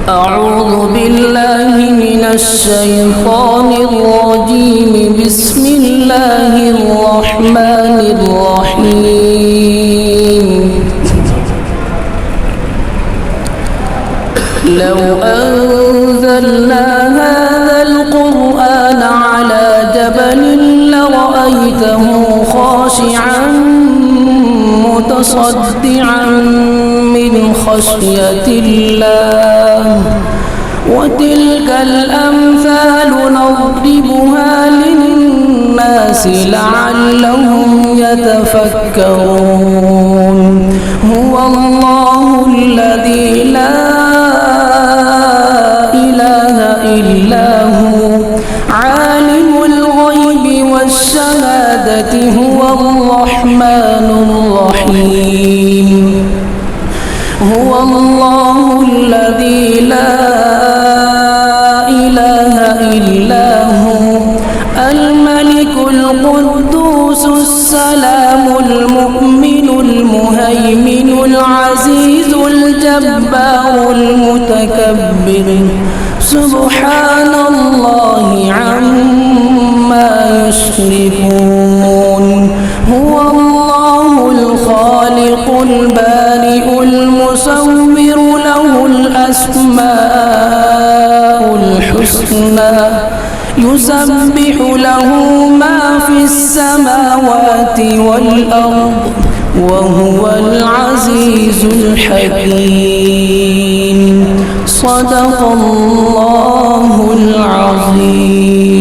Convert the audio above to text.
أعوذ بالله من الشيطان الرجيم. بسم الله الرحمن الرحيم. لو أنزلنا هذا القرآن على جبل لرأيته خاشعا متصدعا من خشية الله. وتلك الأمثال نضربها للناس لعلهم يتفكرون. هو الله الذي لا إله إلا هو عالم الغيب والشهادة هو الرحمن الرحيم. هو الله الذي لا إله إلا هو الملك القدوس السلام المؤمن المهيمن العزيز الجبار المتكبر سبحان الله عما يشركون. هو الله الخالق البارئ المصور له الأسماء الحسنى يسبح له ما في السماوات والأرض وهو العزيز الحكيم. صدق الله العظيم.